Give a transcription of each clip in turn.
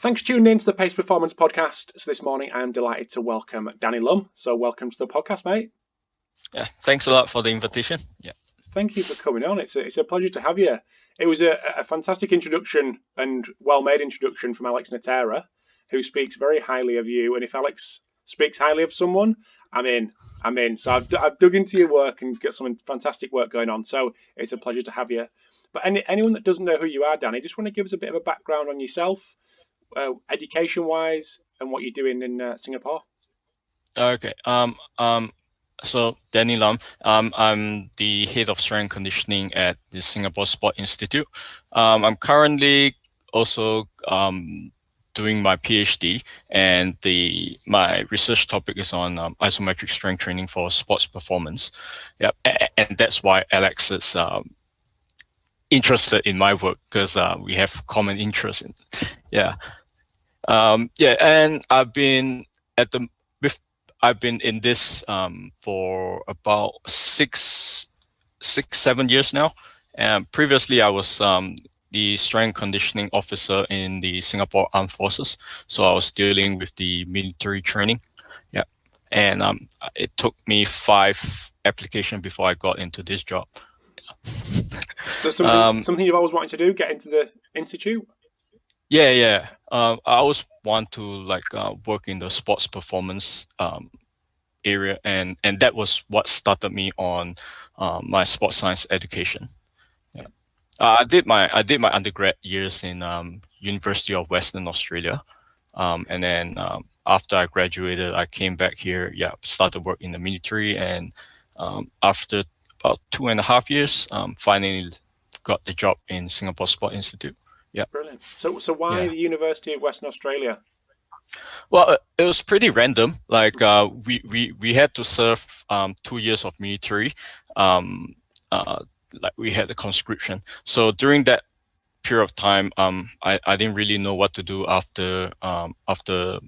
Thanks for tuning in to the Pacey Performance Podcast. So this morning I'm delighted to welcome Danny Lum. So welcome to the podcast, mate. Yeah, thanks a lot for the invitation. Yeah. Thank you for coming on. It's a pleasure to have you. It was a fantastic introduction and well-made introduction from Alex Natera, who speaks very highly of you. And if Alex speaks highly of someone, I'm in. So I've dug into your work and got some fantastic work going on. So it's a pleasure to have you. But anyone that doesn't know who you are, Danny, just want to give us a bit of a background on yourself, education-wise, and what you're doing in Singapore. Okay. So Danny Lam. I'm the head of strength conditioning at the Singapore Sport Institute. I'm currently also doing my PhD, and my research topic is on isometric strength training for sports performance. Yeah, and that's why Alex is interested in my work, because we have common interest in. Yeah. And I've been in this for about 7 years now. And previously, I was the strength conditioning officer in the Singapore Armed Forces, so I was dealing with the military training. Yeah, and it took me 5 applications before I got into this job. So something you've always wanted to do, get into the institute? Yeah. I always want to work in the sports performance area, and that was what started me on my sports science education. Yeah. I did my undergrad years in University of Western Australia, and then after I graduated, I came back here. Yeah, started work in the military, and after about 2.5 years, finally got the job in Singapore Sport Institute. Yeah. Brilliant. So why the University of Western Australia? Well, it was pretty random. We had to serve 2 years of military. We had the conscription. So during that period of time, I didn't really know what to do after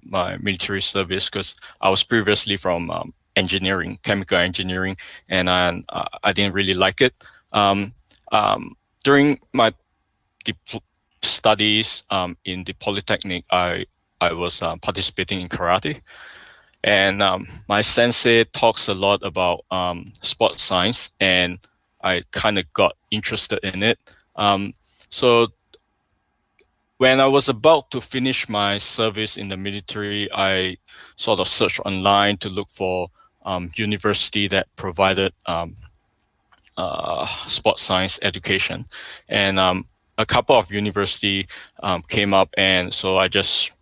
my military service, because I was previously from engineering, chemical engineering, and I didn't really like it. During my studies in the Polytechnic, I was participating in karate, and my sensei talks a lot about sports science, and I kind of got interested in it. So when I was about to finish my service in the military, I sort of searched online to look for university that provided sports science education, and a couple of university came up, and so I just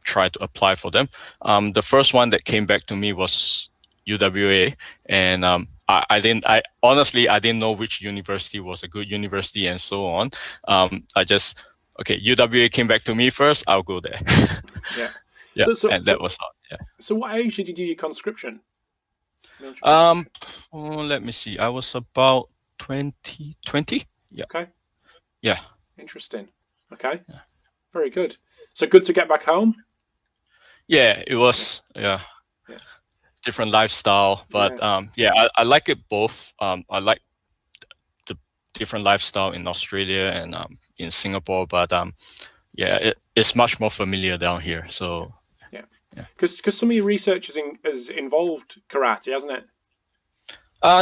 tried to apply for them. The first one that came back to me was UWA, and I didn't know which university was a good university and so on. UWA came back to me first, I'll go there. Yeah. That was hard. Yeah. So what age did you do your conscription? Let me see. I was about 20. Yeah. Okay. Yeah. Interesting. Okay. Yeah. Very good. So good to get back home? Yeah, it was. Yeah. Different lifestyle, but I like it both. I like the different lifestyle in Australia and in Singapore, but it's much more familiar down here. So because some of your research has involved karate, hasn't it?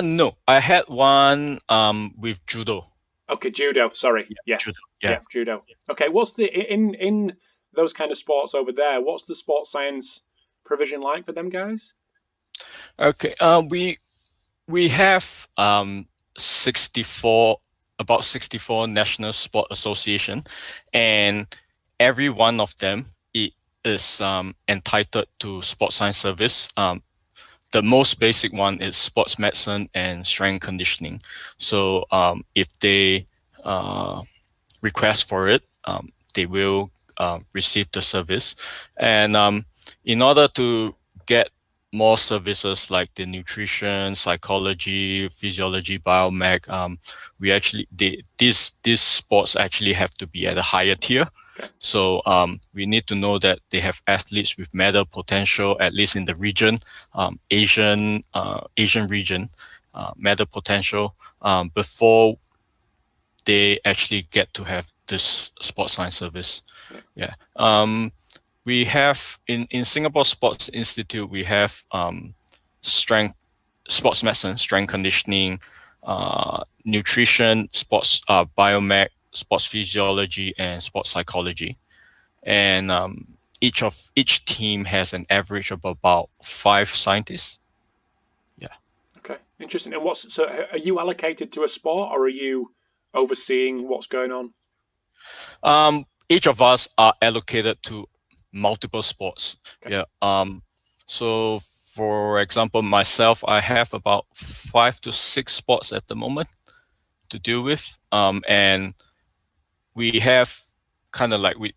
No, I had one with judo. Okay, judo. Sorry. Yes. Judo. Yeah, judo. Okay, what's the in those kind of sports over there? What's the sports science provision like for them guys? Okay, we have about 64 national sport association, and every one of them is entitled to sports science service. The most basic one is sports medicine and strength conditioning. So if they request for it, they will receive the service. And in order to get more services like the nutrition, psychology, physiology, biomech, these sports actually have to be at a higher tier. Okay. So we need to know that they have athletes with medal potential, at least in the region, Asian region, medal potential, before they actually get to have this sports science service. Yeah. We have in Singapore Sports Institute, we have strength, sports medicine, strength conditioning, nutrition, sports biomech, sports physiology, and sports psychology. And each team has an average of about 5 scientists. Yeah. Okay, interesting. And so are you allocated to a sport, or are you overseeing what's going on? Each of us are allocated to multiple sports. Okay. Yeah. So for example, myself, I have about 5 to 6 sports at the moment to deal with. And we have kind of like we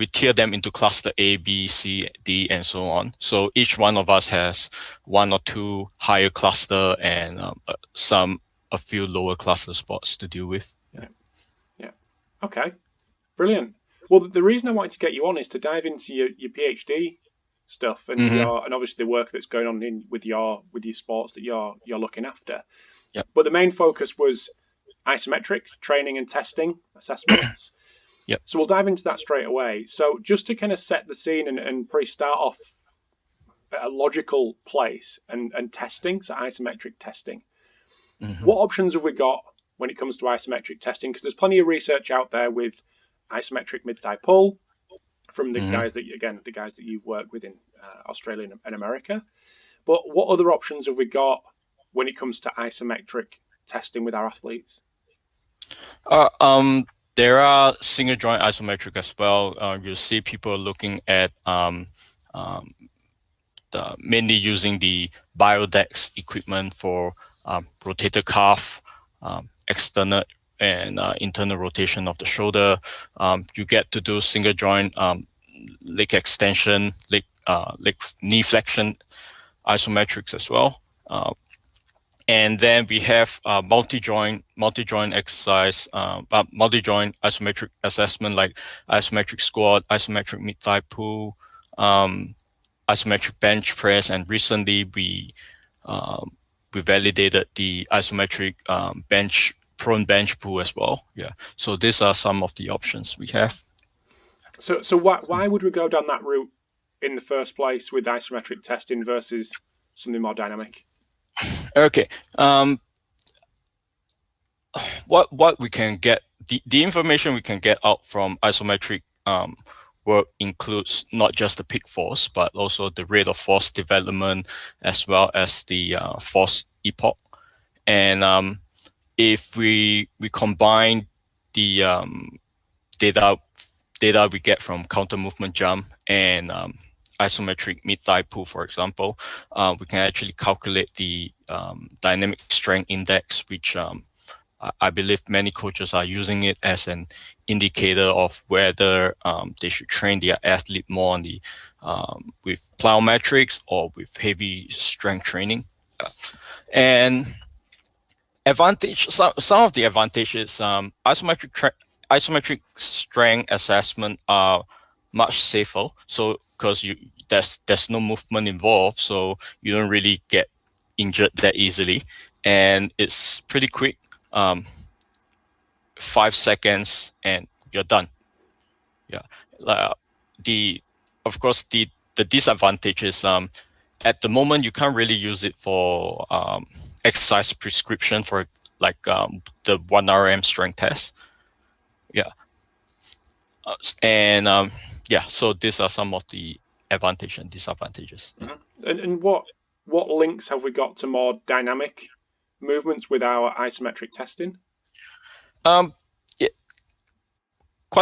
tier them into cluster A, B, C, D, and so on. So each one of us has 1 or 2 higher cluster and a few lower cluster sports to deal with. Yeah. Okay. Brilliant. Well, the reason I wanted to get you on is to dive into your PhD stuff and and obviously the work that's going on with your sports that you're looking after. Yep. But the main focus was isometrics, training and testing assessments. Yep. So we'll dive into that straight away. So just to kind of set the scene and probably start off at a logical place and testing, so isometric testing. What options have we got when it comes to isometric testing? Because there's plenty of research out there with isometric mid-thigh pull from the guys that you've worked with in Australia and America. But what other options have we got when it comes to isometric testing with our athletes? There are single joint isometric as well. You'll see people looking at mainly using the Biodex equipment for rotator cuff, external and internal rotation of the shoulder. You get to do single joint leg extension, knee flexion isometrics as well. And then we have multi-joint exercise, multi-joint isometric assessment like isometric squat, isometric mid-thigh pull, isometric bench press, and recently we validated the isometric prone bench pull as well. Yeah. So these are some of the options we have. So why would we go down that route in the first place with isometric testing versus something more dynamic? Okay. What we can get, the information we can get out from isometric work includes not just the peak force, but also the rate of force development as well as the force epoch. And if we combine the data we get from counter movement jump and isometric mid-thigh pull, for example, we can actually calculate the dynamic strength index, which I believe many coaches are using it as an indicator of whether they should train their athlete more on the with plyometrics or with heavy strength training. And some of the advantages, isometric strength assessment are much safer. So because there's no movement involved, so you don't really get injured that easily, and it's pretty quick. 5 seconds and you're done. Yeah. Of course the disadvantage is at the moment you can't really use it for exercise prescription for like the 1RM strength test. Yeah. And yeah, so these are some of the advantages and disadvantages. Mm-hmm. And what links have we got to more dynamic movements with our isometric testing? Quite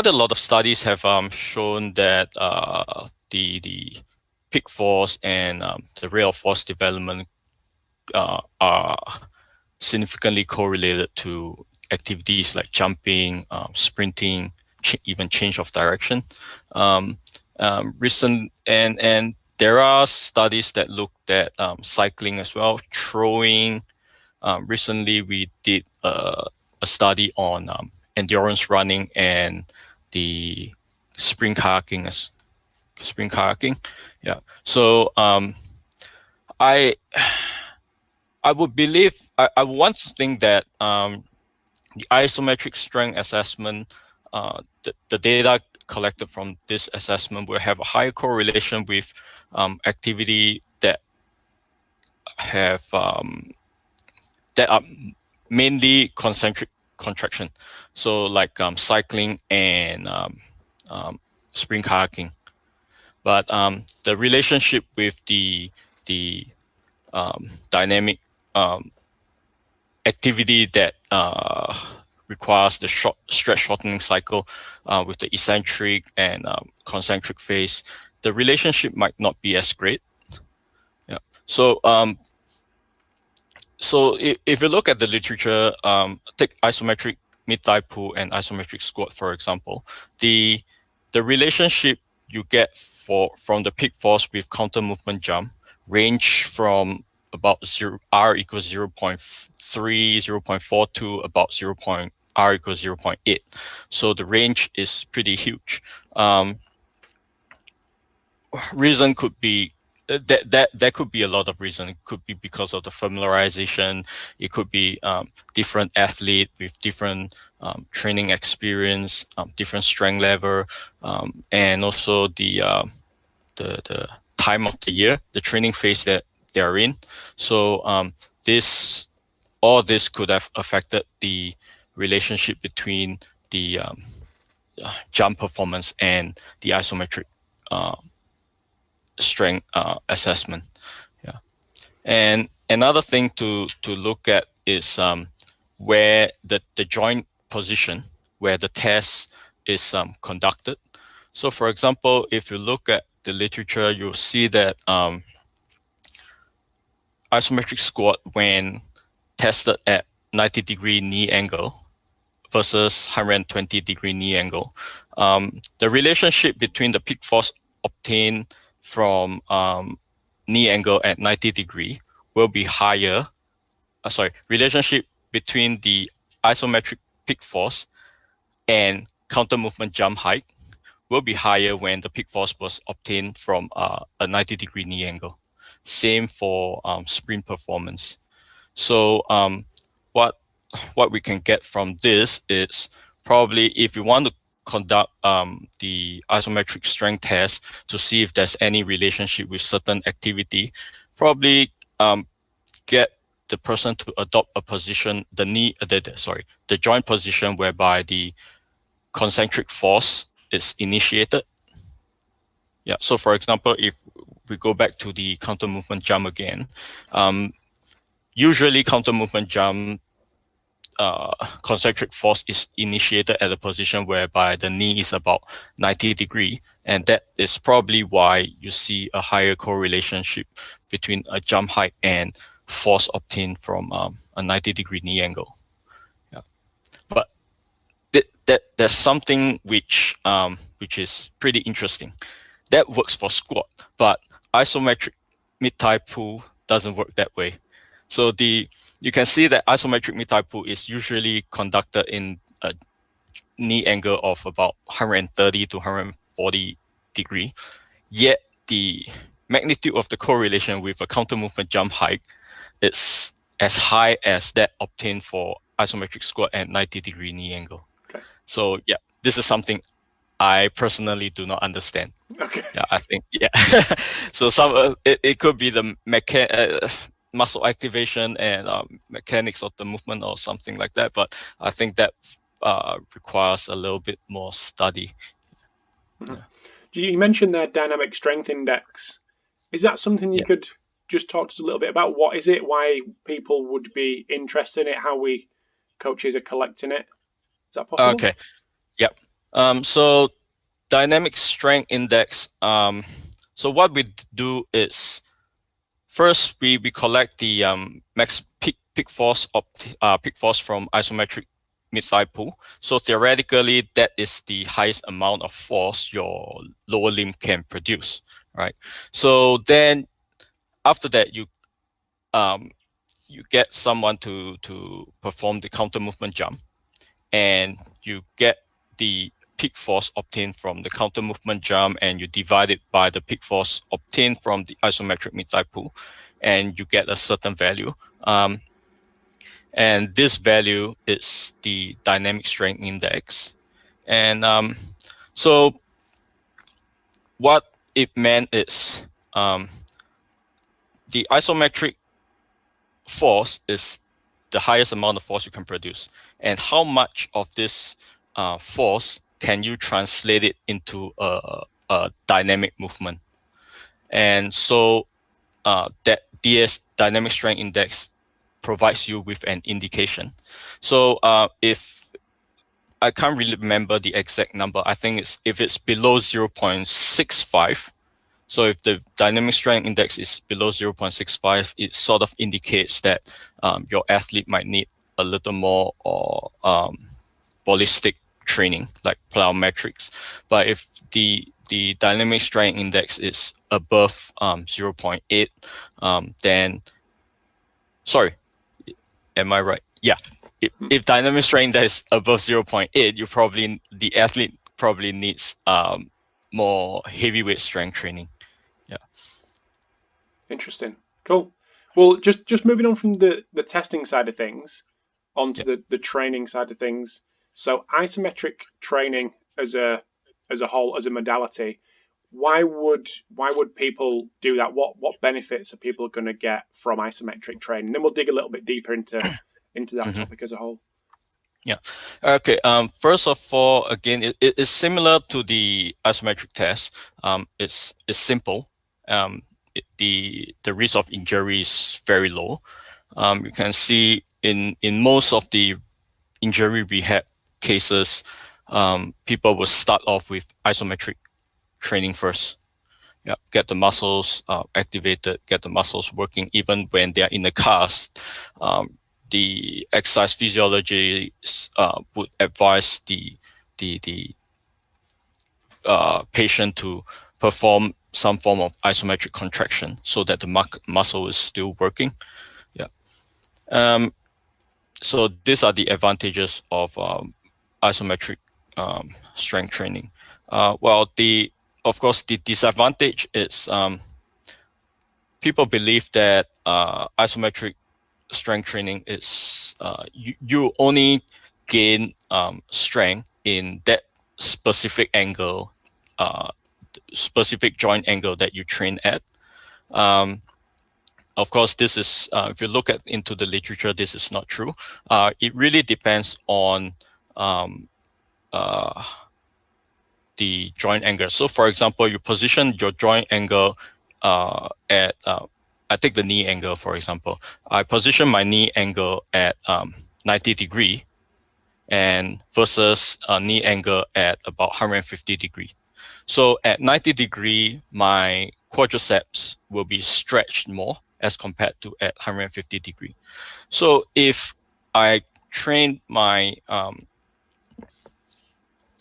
a lot of studies have shown that the peak force and the rate of force development are significantly correlated to activities like jumping, sprinting, even change of direction. And there are studies that looked at cycling as well, throwing. Recently, we did a study on endurance running and the sprint kayaking. Yeah. So I would believe I want to think that the isometric strength assessment, the data collected from this assessment will have a higher correlation with activity that have that are mainly concentric contraction, so like cycling and sprint kayaking. But the relationship with the dynamic activity that requires the stretch shortening cycle with the eccentric and concentric phase, the relationship might not be as great. Yeah. So if you look at the literature, take isometric mid-thigh pull and isometric squat, for example, the relationship you get from the peak force with counter movement jump range from about R equals 0.3, 0.4 to about R equals 0.8. So the range is pretty huge. Reason could be that could be a lot of reason. It could be because of the familiarization. It could be different athlete with different training experience, different strength level, and also the time of the year, the training phase that they are in. So all this could have affected the relationship between the jump performance and the isometric strength assessment. Yeah. And another thing to look at is where the joint position where the test is conducted. So for example, if you look at the literature, you'll see that isometric squat, when tested at 90-degree knee angle versus 120-degree knee angle, the relationship between the peak force obtained from knee angle at 90-degree will be higher. Relationship between the isometric peak force and counter movement jump height will be higher when the peak force was obtained from a 90-degree knee angle. Same for sprint performance. So what we can get from this is probably, if you want to conduct the isometric strength test to see if there's any relationship with certain activity, probably get the person to adopt a position, the joint position whereby the concentric force is initiated. Yeah. So for example, if we go back to the counter movement jump again, usually counter movement jump concentric force is initiated at a position whereby the knee is about 90-degree, and that is probably why you see a higher correlation between a jump height and force obtained from a 90-degree knee angle. Yeah. But there's something which is pretty interesting. That works for squat, but isometric mid-thigh pull doesn't work that way. So you can see that isometric mid-thigh pull is usually conducted in a knee angle of about 130 to 140 degree. Yet the magnitude of the correlation with a counter movement jump height is as high as that obtained for isometric squat at 90-degree knee angle. Okay. So yeah, this is something I personally do not understand. Okay. Yeah, I think so it could be the muscle activation and mechanics of the movement or something like that, but I think that requires a little bit more study. Mm-hmm. Yeah. You mentioned the dynamic strength index. Is that something you could just talk to us a little bit about? What is it? Why people would be interested in it? How we coaches are collecting it? Is that possible? Okay. Yep. So dynamic strength index. So what we do is, first we collect the max peak force from isometric mid-thigh pull. So theoretically, that is the highest amount of force your lower limb can produce, right? So then after that, you get someone to perform the counter movement jump, and you get the peak force obtained from the counter movement jump, and you divide it by the peak force obtained from the isometric mid-thigh pull, and you get a certain value. and this value is the dynamic strength index. And so what it meant is the isometric force is the highest amount of force you can produce, and how much of this force can you translate it into a dynamic movement. And so that DS dynamic strength index provides you with an indication. So if I can't really remember the exact number, I think it's if it's below 0.65. So if the dynamic strength index is below 0.65, it sort of indicates that your athlete might need a little more or ballistic training, like plyometrics. But if the dynamic strength index is above 0.8, then, sorry, am I right? Yeah. If dynamic strength is above 0.8, the athlete probably needs more heavyweight strength training. Yeah. Interesting. Cool. Well, just moving on from the testing side of things onto the training side of things. So isometric training as a whole, as a modality, why would people do that? What benefits are people going to get from isometric training? Then we'll dig a little bit deeper into that topic as a whole. Yeah. Okay. First of all, again, it is similar to the isometric test. It's simple. The risk of injury is very low. You can see in most of the injury rehab cases, people will start off with isometric training first. Yeah, get the muscles activated, get the muscles working, even when they are in the cast. The exercise physiologists would advise the patient to perform some form of isometric contraction so that the muscle is still working. Yeah. So these are the advantages of isometric strength training. Of course, the disadvantage is people believe that isometric strength training is you only gain strength in that specific angle, specific joint angle that you train at. Of course, this is if you look into the literature, this is not true. It really depends on the joint angle. So, for example, you position your joint angle at I take the knee angle, for example. I position my knee angle at 90 degree and versus a knee angle at about 150 degree. So at 90 degree, my quadriceps will be stretched more as compared to at 150 degree. So if I train my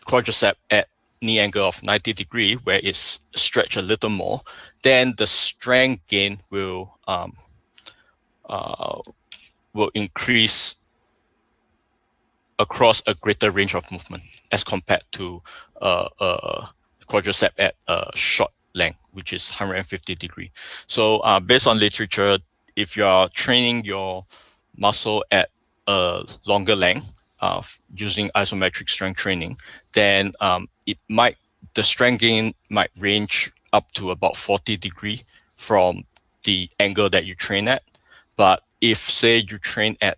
quadricep at knee angle of 90 degree, where it's stretched a little more, then the strength gain will increase across a greater range of movement as compared to quadricep at a short length, which is 150 degree. So based on literature, if you are training your muscle at a longer length using isometric strength training, then the strength gain might range up to about 40 degree from the angle that you train at. But if, say, you train at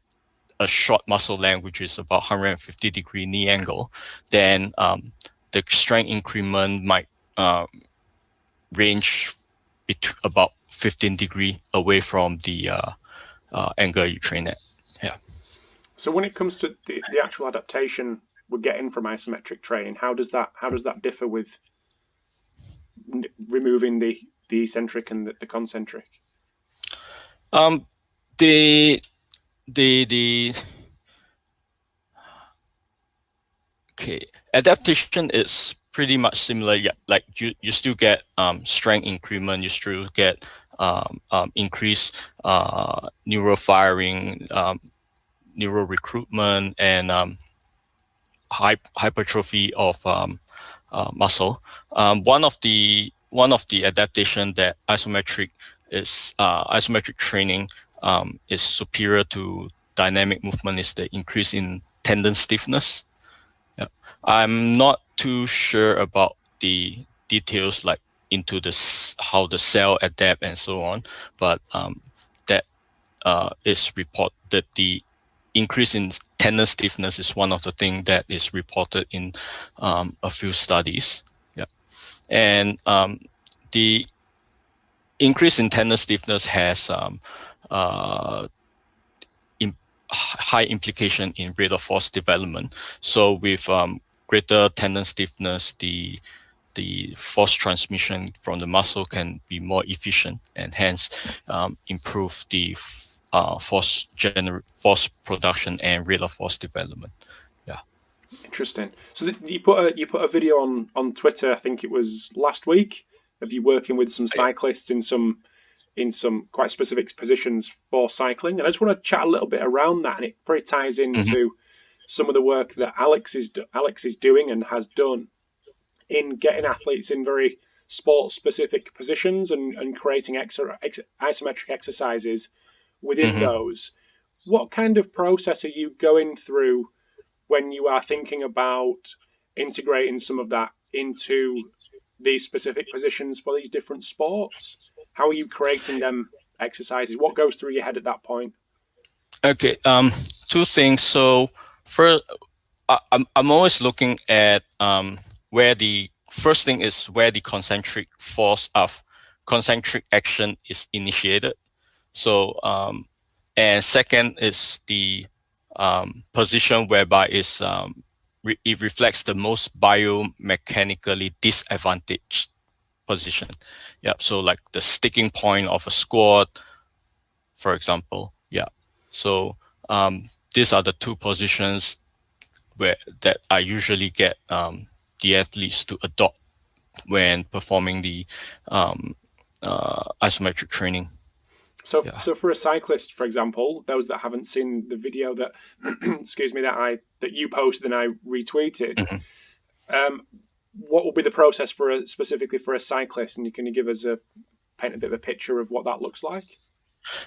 a short muscle length, which is about 150 degree knee angle, then the strength increment might range about 15 degree away from the angle you train at. Yeah. So when it comes to the actual adaptation we're getting from isometric training, how does that differ with removing the eccentric and the concentric? Adaptation is pretty much similar. Yeah, like you still get strength increment, you still get increased neural firing, neural recruitment, and hypertrophy of muscle. One of the adaptation that isometric training is superior to dynamic movement is the increase in tendon stiffness. Yeah. I'm not too sure about the details like into how the cell adapt and so on, but that is reported that the increase in tendon stiffness is one of the things that is reported in a few studies. Yeah, and the increase in tendon stiffness has high implication in rate of force development. So with greater tendon stiffness, the force transmission from the muscle can be more efficient and hence improve the force production and rate of force development. Yeah. Interesting. So you put a video on Twitter, I think it was last week, of you working with some cyclists in some quite specific positions for cycling, and I just want to chat a little bit around that, and it pretty ties into some of the work that Alex is doing and has done in getting athletes in very sport specific positions and creating isometric exercises within those. What kind of process are you going through when you are thinking about integrating some of that into these specific positions for these different sports? How are you creating them exercises? What goes through your head at that point? Okay, two things. So first, I'm always looking at where the first thing is where the concentric force of concentric action is initiated. So and second is the position whereby it reflects the most biomechanically disadvantaged position. Yeah. So like the sticking point of a squat, for example. Yeah. So these are the two positions that I usually get the athletes to adopt when performing the isometric training. So for a cyclist, for example, those that haven't seen the video that excuse me that you posted and I retweeted, what will be the process specifically for a cyclist? And can you give us paint a bit of a picture of what that looks like?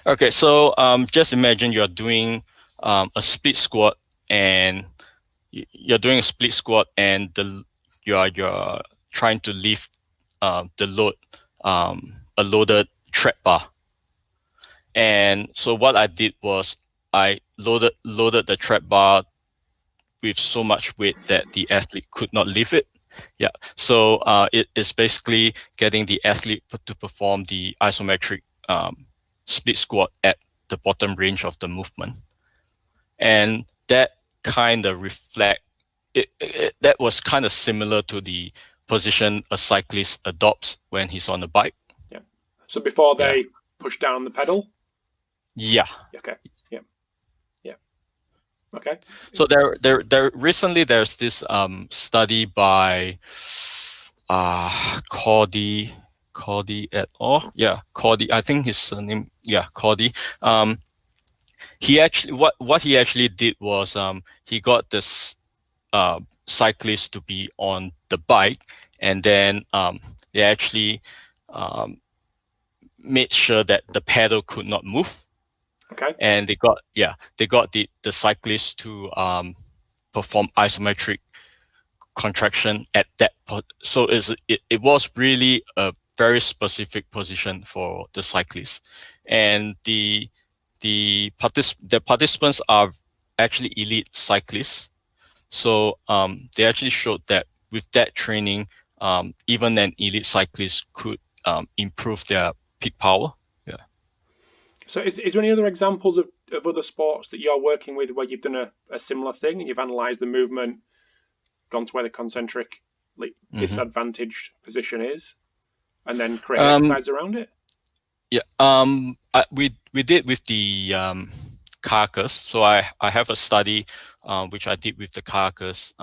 Okay, so just imagine you're doing a split squat, and you're doing a split squat, and you're trying to lift the load, a loaded trap bar. And so what I did was I loaded the trap bar with so much weight that the athlete could not lift it. Yeah, so it is basically getting the athlete to perform the isometric split squat at the bottom range of the movement, and that kind of that was kind of similar to the position a cyclist adopts when he's on the bike. Yeah. So before they push down the pedal. Yeah. Okay. Yeah. Yeah. Okay. So there recently there's this study by Cordy et al. Yeah, Cordy. I think his name. Yeah, Cordy. He actually what he actually did was he got this cyclist to be on the bike, and then they actually made sure that the pedal could not move. Okay. And they got the cyclist to perform isometric contraction at that so it was really a very specific position for the cyclist, and the participants are actually elite cyclists. So they actually showed that with that training, even an elite cyclist could improve their peak power. Yeah. So is there any other examples of other sports that you're working with where you've done a similar thing and you've analysed the movement, gone to where the concentric disadvantaged position is, and then create exercise around it? Yeah. We did with the carcass. So I have a study which I did with the carcass.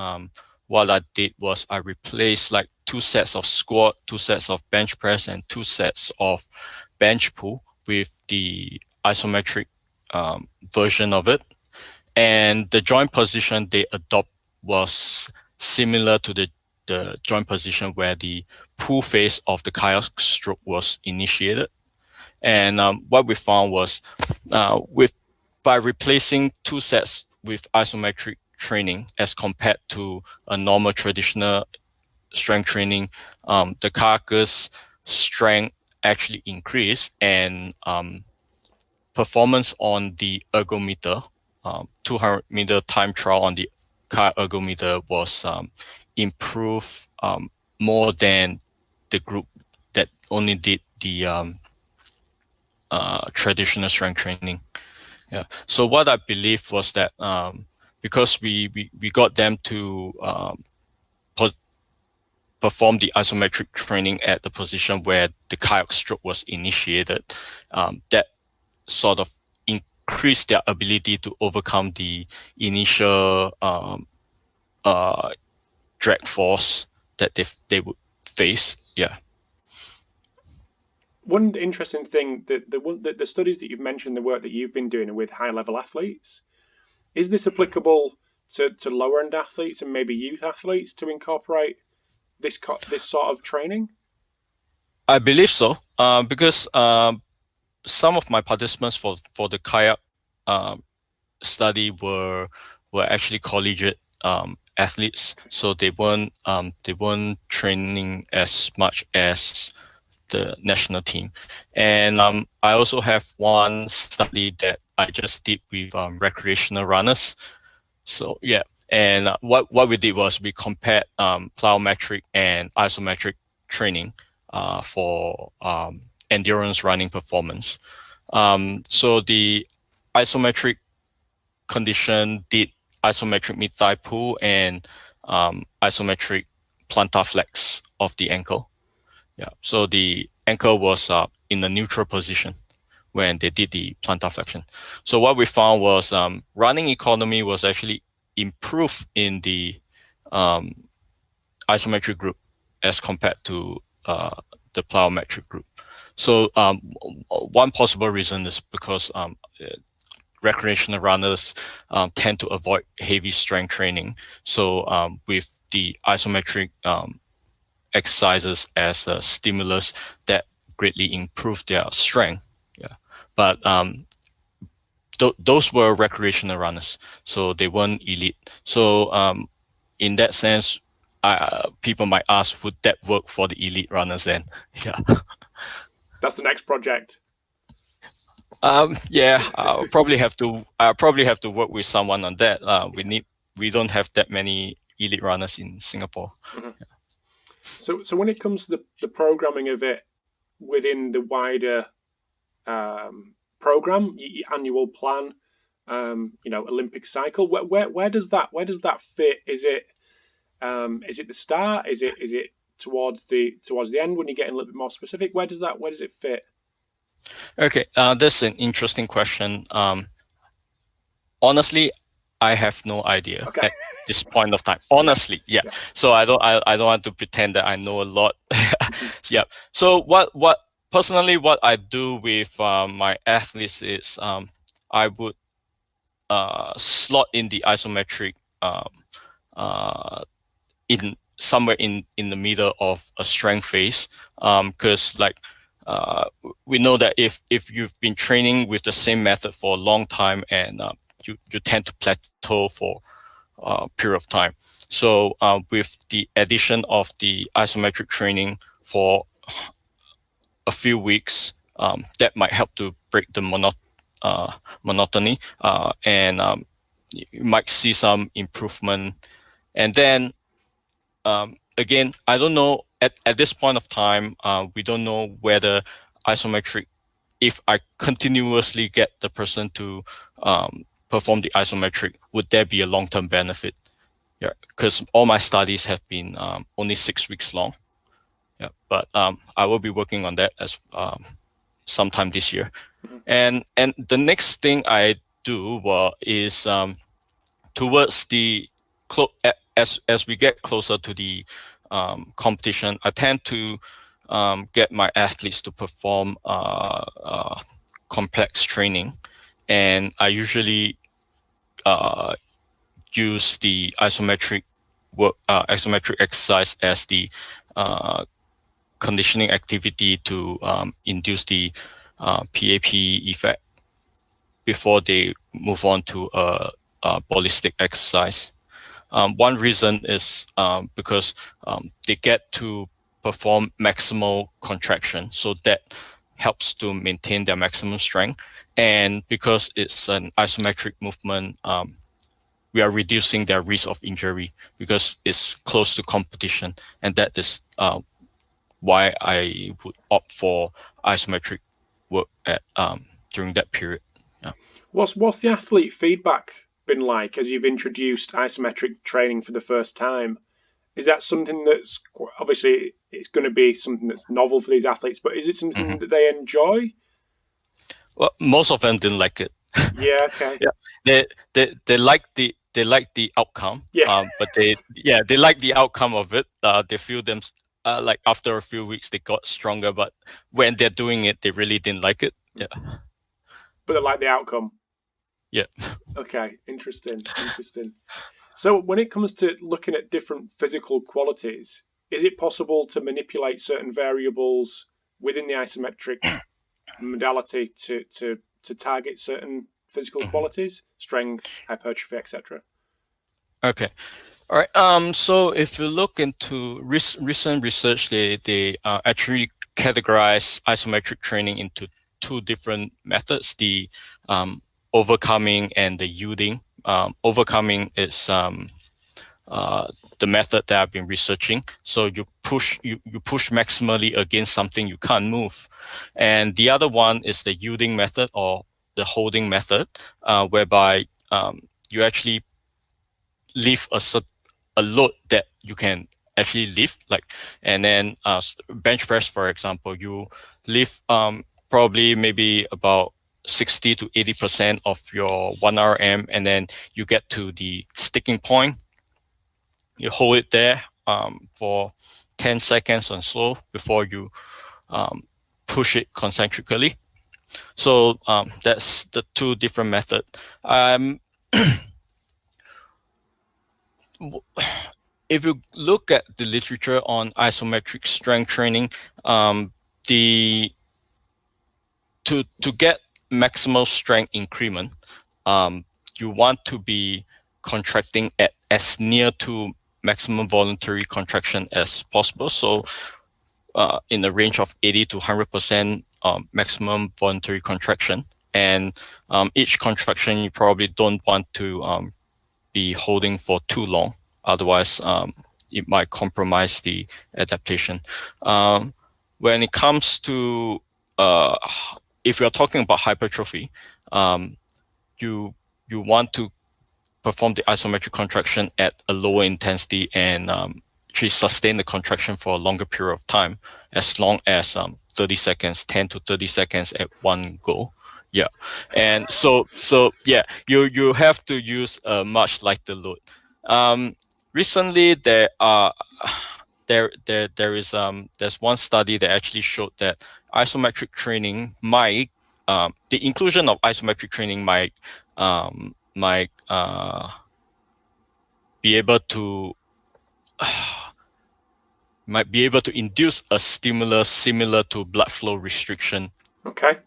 What I did was I replaced like 2 sets of squat, 2 sets of bench press, and 2 sets of bench pull with the isometric version of it. And the joint position they adopt was similar to the joint position where the pull phase of the kayak stroke was initiated. And what we found was with by replacing two sets with isometric training as compared to a normal traditional strength training, the carcass strength actually increased, and performance on the ergometer, 200-meter time trial on the car ergometer was improved more than the group that only did the traditional strength training. Yeah. So what I believe was that because we got them to perform the isometric training at the position where the kayak stroke was initiated, that sort of increased their ability to overcome the initial drag force that they would face. Yeah. One interesting thing that the studies that you've mentioned, the work that you've been doing with high level athletes, is this applicable to lower end athletes and maybe youth athletes to incorporate this sort of training? I believe so, because some of my participants for the kayak study were actually collegiate athletes, so they weren't training as much as the national team. And I also have one study that I just did with recreational runners. So yeah, and what we did was we compared plyometric and isometric training for endurance running performance. So the isometric condition did isometric mid-thigh pull and isometric plantar flex of the ankle. Yeah, so the ankle was in a neutral position when they did the plantar flexion. So what we found was running economy was actually improved in the isometric group as compared to the plyometric group. So one possible reason is because recreational runners tend to avoid heavy strength training. So with the isometric exercises as a stimulus, that greatly improve their strength. Yeah, but those were recreational runners, so they weren't elite. So in that sense, people might ask, would that work for the elite runners then? Yeah. That's the next project. Yeah, I'll probably have to work with someone on that. We don't have that many elite runners in Singapore. Mm-hmm. Yeah. So when it comes to the programming of it within the wider program, annual plan, Olympic cycle, where does that fit? Is it the start? Is it towards the end when you're getting a little bit more specific? Where does it fit? Okay, that's an interesting question. Honestly, I have no idea at this point of time. Honestly, yeah. So I don't want to pretend that I know a lot. Yeah. So what personally what I do with my athletes is I would slot in the isometric in somewhere in the middle of a strength phase, because we know that if you've been training with the same method for a long time and you tend to plateau for a period of time. So with the addition of the isometric training for a few weeks, that might help to break the monotony, and you might see some improvement. And then again, I don't know at this point of time, we don't know whether isometric, if I continuously get the person to perform the isometric, would there be a long-term benefit? Yeah, because all my studies have been only 6 weeks long. Yeah, but I will be working on that as sometime this year. And the next thing I do is towards the as we get closer to the competition, I tend to get my athletes to perform complex training, and I usually use the isometric exercise as the conditioning activity to induce the PAP effect before they move on to a ballistic exercise. One reason is because they get to perform maximal contraction, so that helps to maintain their maximum strength. And because it's an isometric movement, we are reducing their risk of injury because it's close to competition, and that is why I would opt for isometric work at during that period. Yeah. What's the athlete feedback been like as you've introduced isometric training for the first time? Is that something that's obviously it's going to be something that's novel for these athletes, but is it something that they enjoy? Well, most of them didn't like it. Yeah. Okay. Yeah. They like the outcome. Yeah. But they like the outcome of it. They feel them like after a few weeks they got stronger, but when they're doing it, they really didn't like it. Yeah. But they like the outcome. Yeah. Okay. Interesting. So when it comes to looking at different physical qualities, is it possible to manipulate certain variables within the isometric modality to target certain physical qualities, strength, hypertrophy, etc.? Okay. All right. So if you look into recent research, they actually categorize isometric training into two different methods: the overcoming and the yielding. Overcoming is the method that I've been researching. So you push maximally against something you can't move, and the other one is the yielding method or the holding method, whereby you actually lift a load that you can actually lift, and then bench press, for example, you lift probably maybe about 60 to 80% of your 1 RM, and then you get to the sticking point. You hold it there for 10 seconds or so before you push it concentrically. So that's the two different methods. If you look at the literature on isometric strength training, to get maximal strength increment, you want to be contracting at as near to maximum voluntary contraction as possible. So in the range of 80 to 100% maximum voluntary contraction. And each contraction, you probably don't want to be holding for too long. Otherwise, it might compromise the adaptation. When it comes to, if you're talking about hypertrophy, you want to perform the isometric contraction at a lower intensity and actually sustain the contraction for a longer period of time, as long as 30 seconds, 10 to 30 seconds at one go. Yeah, and so yeah, you have to use a much lighter load. Recently, there's one study that actually showed that isometric training might the inclusion of isometric training might be able to induce a stimulus similar to blood flow restriction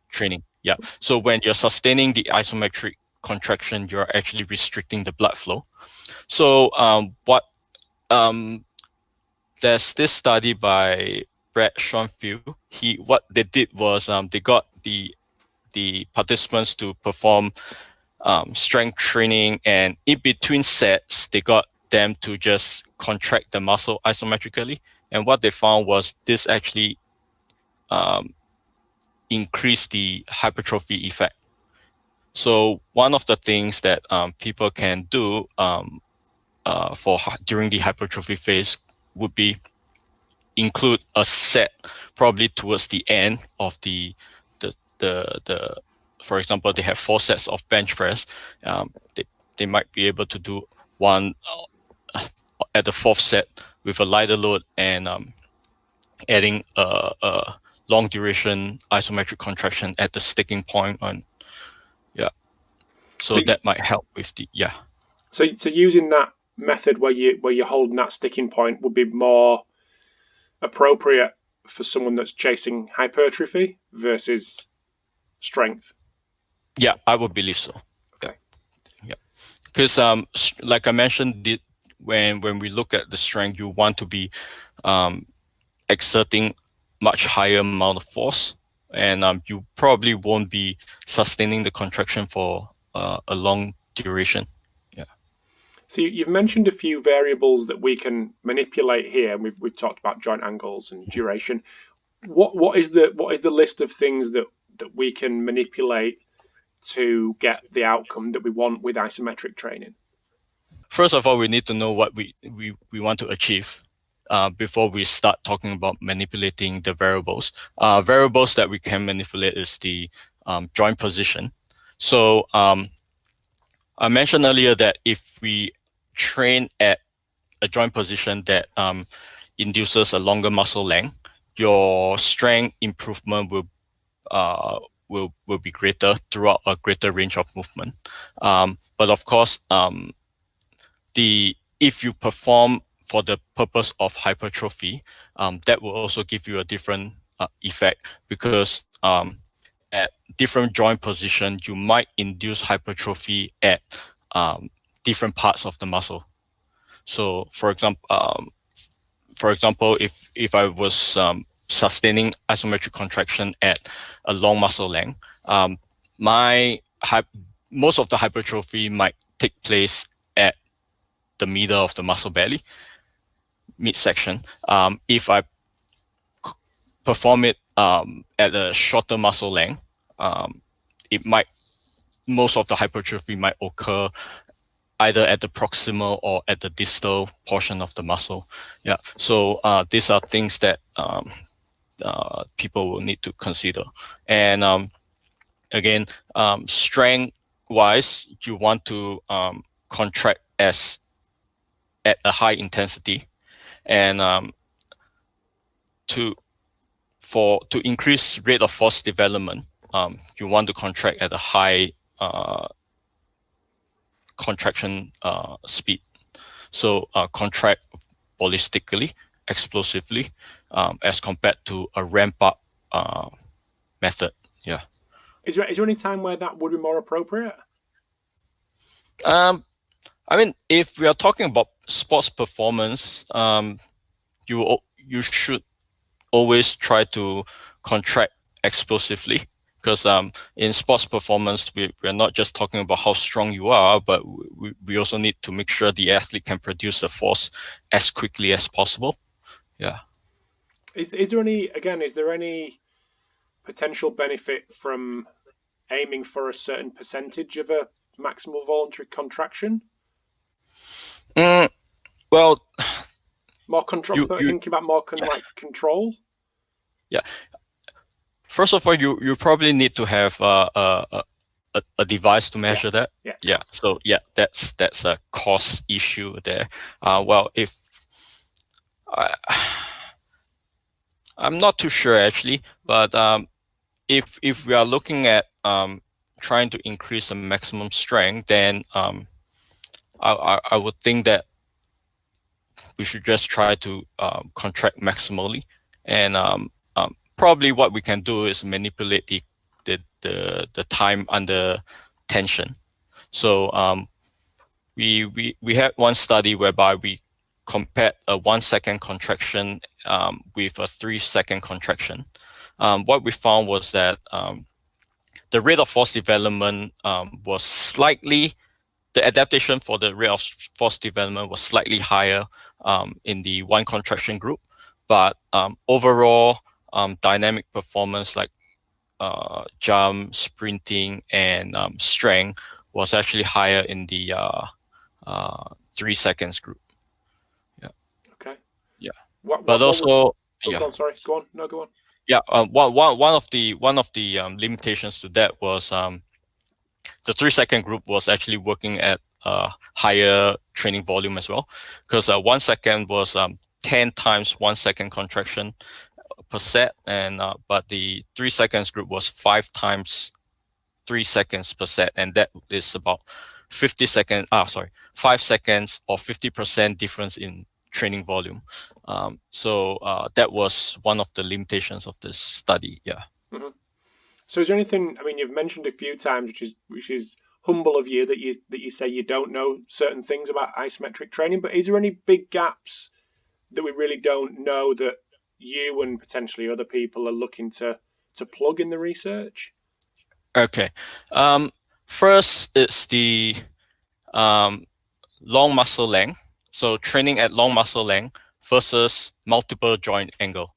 training. Yeah. So when you're sustaining the isometric contraction, you're actually restricting the blood flow. So there's this study by Brad Schoenfield. What they did was they got the participants to perform strength training, and in between sets, they got them to just contract the muscle isometrically. And what they found was this actually increased the hypertrophy effect. So one of the things that people can do during the hypertrophy phase would be include a set probably towards the end of the for example, they have 4 sets of bench press. They might be able to do one at the 4th set with a lighter load and adding a long duration isometric contraction at the sticking point on. Yeah. So that might help with the So using that method where you're holding that sticking point would be more appropriate for someone that's chasing hypertrophy versus strength. Yeah, I would believe so. Okay. because like I mentioned, when we look at the strength, you want to be exerting much higher amount of force, and you probably won't be sustaining the contraction for a long duration. Yeah. So you've mentioned a few variables that we can manipulate here, and we've talked about joint angles and duration. What is the list of things that we can manipulate to get the outcome that we want with isometric training? First of all, we need to know what we want to achieve before we start talking about manipulating the variables. Variables that we can manipulate is the joint position. So I mentioned earlier that if we train at a joint position that induces a longer muscle length, your strength improvement will be greater throughout a greater range of movement. But of course, if you perform for the purpose of hypertrophy, that will also give you a different effect, because at different joint position, you might induce hypertrophy at different parts of the muscle. So, for example, if I was sustaining isometric contraction at a long muscle length, most of the hypertrophy might take place at the middle of the muscle belly, midsection. If I perform it at a shorter muscle length, most of the hypertrophy might occur either at the proximal or at the distal portion of the muscle. Yeah. So these are things that people will need to consider. And again, strength-wise, you want to contract at a high intensity, and to increase rate of force development, you want to contract at a high contraction speed. So contract ballistically, explosively, as compared to a ramp up method. Yeah. Is there any time where that would be more appropriate? I mean, if we are talking about sports performance, you should always try to contract explosively, because in sports performance, we're not just talking about how strong you are, but we also need to make sure the athlete can produce the force as quickly as possible. Yeah. Is there any potential benefit from aiming for a certain percentage of a maximal voluntary contraction? Well, more control. Thinking about more like control. Yeah. First of all, you probably need to have a device to measure that. Yeah. So that's a cost issue there. Well, if I'm not too sure actually, but if we are looking at trying to increase the maximum strength, then I would think that we should just try to contract maximally, and probably what we can do is manipulate the time under tension. So we had one study whereby we compared a 1 second contraction with a 3 second contraction. What we found was that the rate of force development was slightly, the adaptation for the rate of force development was slightly higher in the 1 contraction group, but overall dynamic performance like jump, sprinting, and strength was actually higher in the 3 seconds group. Yeah. Okay. Yeah. Go on. Sorry. Go on. No, go on. Yeah. One of the limitations to that was the 3 second group was actually working at higher training volume as well, because 1 second was 10 times 1 second contraction per set, and but the 3 seconds group was 5 times 3 seconds per set, and that is about 5 seconds or 50% difference in training volume. So that was one of the limitations of this study. Yeah. Mm-hmm. So is there anything? I mean, you've mentioned a few times, which is humble of you that you say you don't know certain things about isometric training. But is there any big gaps that we really don't know that you and potentially other people are looking to plug in the research? Okay. First, it's the long muscle length. So training at long muscle length versus multiple joint angle.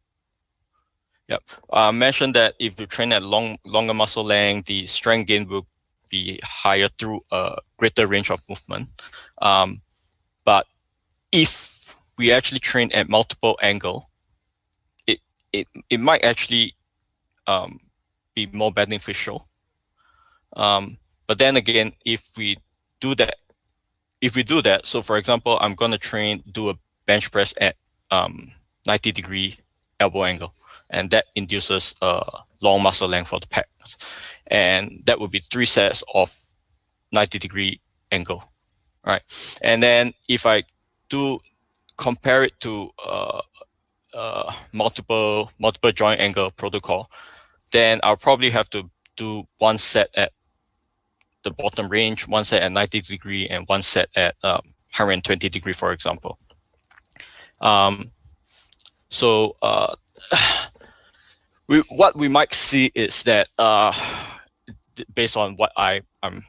Yep. I mentioned that if you train at longer muscle length, the strength gain will be higher through a greater range of movement. But if we actually train at multiple angle, it might actually be more beneficial. But then again, if we do that, so for example, I'm going to do a bench press at 90-degree elbow angle, and that induces a long muscle length for the pecs. And that would be 3 sets of 90-degree angle, right? And then if I do compare it to multiple joint angle protocol, then I'll probably have to do 1 set at the bottom range, 1 set at 90-degree, and 1 set at 120-degree, for example. What we might see is that based on what I'm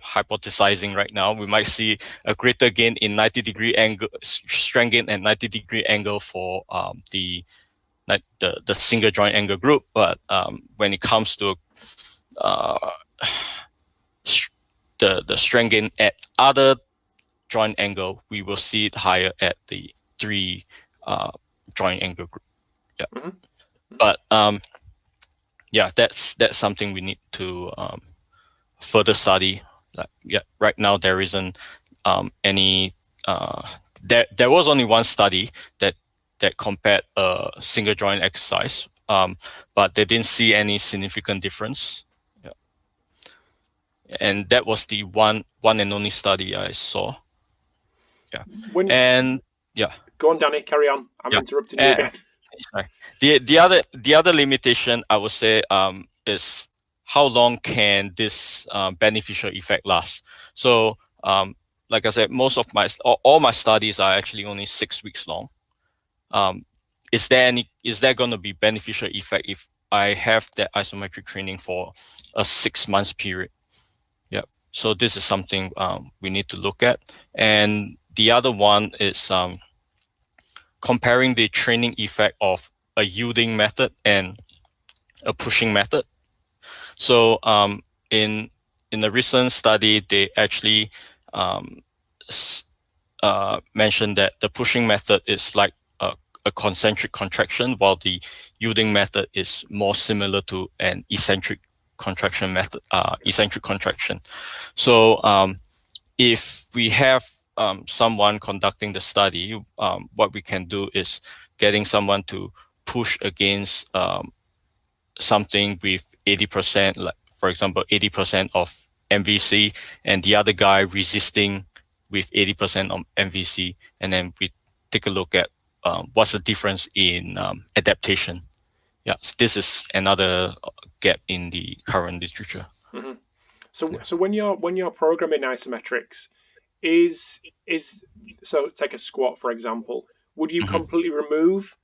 hypothesizing right now, we might see a greater gain in 90-degree angle, strength gain at 90-degree angle for the single joint angle group. But when it comes to the strength gain at other joint angle, we will see it higher at the 3 joint angle group. Yeah. Mm-hmm. But yeah, that's something we need to further study. Right now there isn't any. There was only 1 study that compared a single joint exercise, but they didn't see any significant difference. Yeah. And that was the one and only study I saw. Yeah. Go on, Danny. Carry on. I'm interrupting you again. The other limitation I would say is how long can this beneficial effect last? So like I said, all my studies are actually only 6 weeks long. Is there going to be beneficial effect if I have that isometric training for a 6 months period? Yeah. So this is something we need to look at. And the other one is comparing the training effect of a yielding method and a pushing method. So in a recent study, they actually mentioned that the pushing method is like a concentric contraction, while the yielding method is more similar to an eccentric contraction method. So if we have someone conducting the study, what we can do is getting someone to push against something with 80%, like for example, 80% of MVC, and the other guy resisting with 80% of MVC, and then we take a look at what's the difference in adaptation. Yeah, so this is another gap in the current literature. Mm-hmm. So when you're programming isometrics, is so take a squat for example, would you completely remove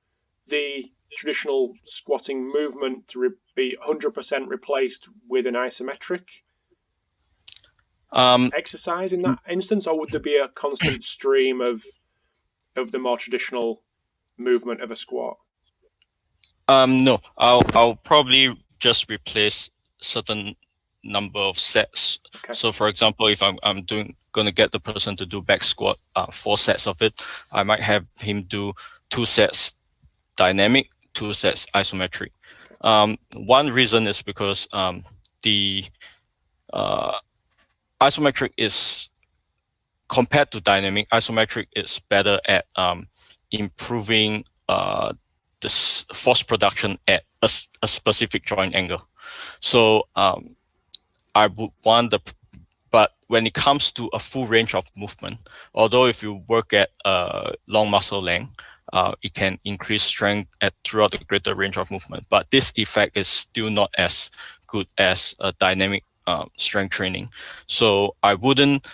the traditional squatting movement to be 100% replaced with an isometric exercise in that instance, or would there be a constant stream of the more traditional movement of a squat? No, I'll probably just replace certain number of sets. Okay. So for example, if I'm going to get the person to do back squat, 4 sets of it, I might have him do 2 sets dynamic, 2 sets isometric. One reason is because the isometric is, compared to dynamic, isometric is better at improving the force production at a specific joint angle. So I would want but when it comes to a full range of movement, although if you work at long muscle length, it can increase strength throughout a greater range of movement. But this effect is still not as good as a dynamic strength training. So I wouldn't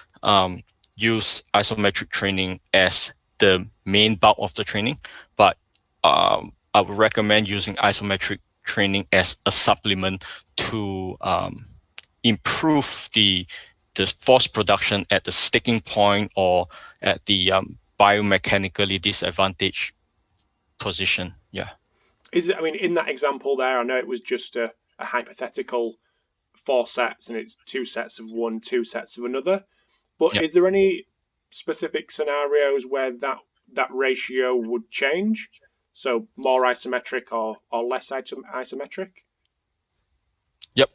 use isometric training as the main bulk of the training, but I would recommend using isometric training as a supplement to improve the force production at the sticking point or at the biomechanically disadvantaged position. Yeah. I mean, in that example there, I know it was just a hypothetical 4 sets and it's 2 sets of one, 2 sets of another. But Yep. is there any specific scenarios where that ratio would change? So more isometric or less isometric? Yep.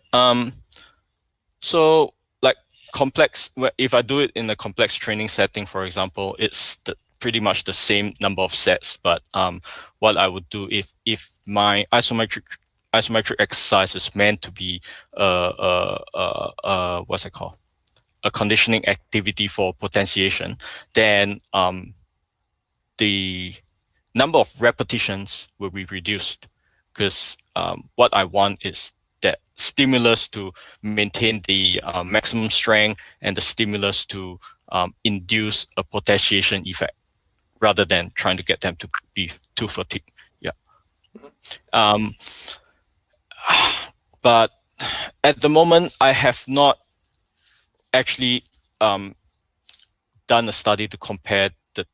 So like complex, if I do it in a complex training setting, for example, it's pretty much the same number of sets. But what I would do if my isometric exercise is meant to be what's it called? A conditioning activity for potentiation, then the number of repetitions will be reduced, because what I want is that stimulus to maintain the maximum strength and the stimulus to induce a potentiation effect, rather than trying to get them to be too fatigued. Yeah. But at the moment, I have not actually done a study to compare the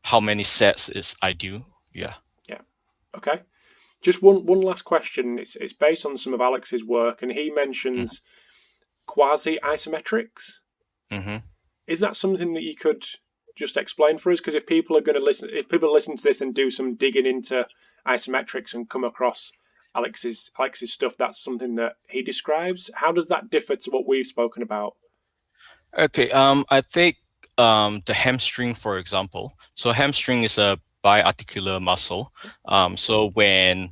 how many sets is ideal. Yeah. Yeah. Okay. Just one last question. It's based on some of Alex's work, and he mentions quasi-isometrics. Mm-hmm. Is that something that you could just explain for us? Because if people listen to this and do some digging into isometrics and come across Alex's stuff, that's something that he describes. How does that differ to what we've spoken about? Okay. I think the hamstring, for example. So hamstring is a biarticular muscle. So when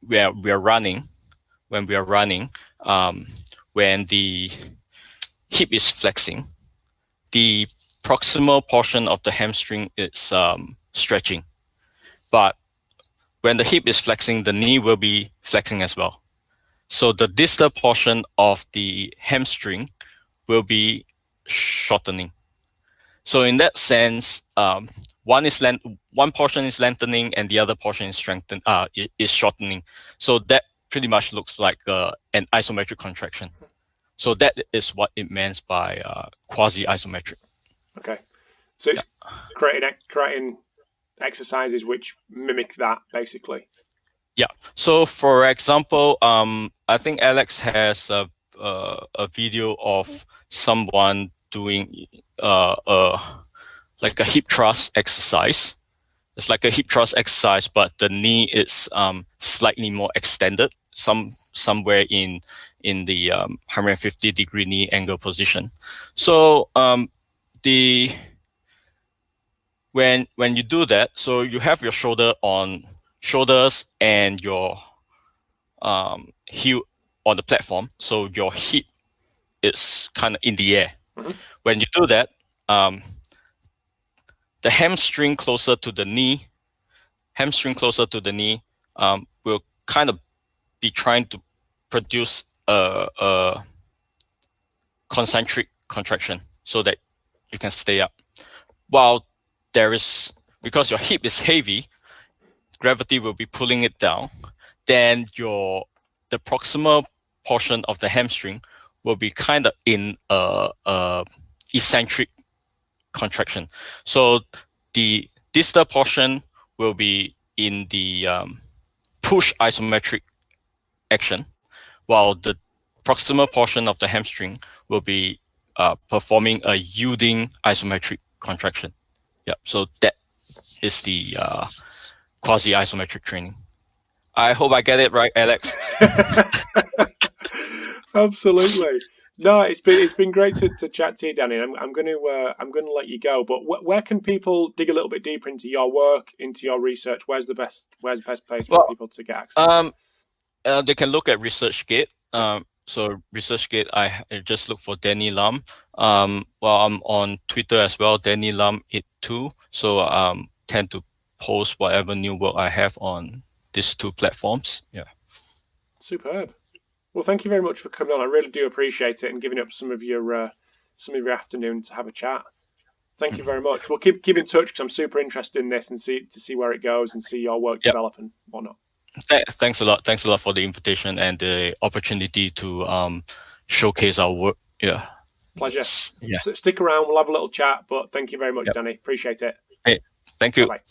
we are running, when the hip is flexing, the proximal portion of the hamstring is stretching. But when the hip is flexing, the knee will be flexing as well. So the distal portion of the hamstring will be shortening. So in that sense, one portion is lengthening and the other portion is shortening. So that pretty much looks like an isometric contraction. So that is what it means by quasi-isometric. Okay, so it's creating exercises which mimic that, basically. Yeah. So for example, I think Alex has a video of someone doing like a hip thrust exercise. It's like a hip thrust exercise, but the knee is slightly more extended, somewhere in the 150-degree knee angle position. So when you do that, so you have your shoulders and your heel on the platform, so your hip is kind of in the air. Mm-hmm. When you do that, the hamstring closer to the knee will kind of be trying to produce a concentric contraction so that you can stay up. While because your hip is heavy, gravity will be pulling it down, then the proximal portion of the hamstring will be kind of in a eccentric contraction. So the distal portion will be in the push isometric action, while the proximal portion of the hamstring will be performing a yielding isometric contraction. Yeah, so that is the quasi-isometric training. I hope I get it right, Alex. Absolutely. No, it's been great to chat to you, Danny. I'm going to let you go. But where can people dig a little bit deeper into your work, into your research? Where's the best place for people to get access? They can look at ResearchGate. So ResearchGate, I just look for Danny Lam. I'm on Twitter as well, Danny Lam it too. So tend to post whatever new work I have on these two platforms. Yeah. Superb. Well, thank you very much for coming on. I really do appreciate it and giving up some of your afternoon to have a chat. Thank you very much. We'll keep in touch because I'm super interested in this and see where it goes and see your work develop and whatnot. Thanks a lot. Thanks a lot for the invitation and the opportunity to showcase our work. Yeah. Pleasure. Yeah. So stick around. We'll have a little chat. But thank you very much, Danny. Appreciate it. Hey, thank you. Bye.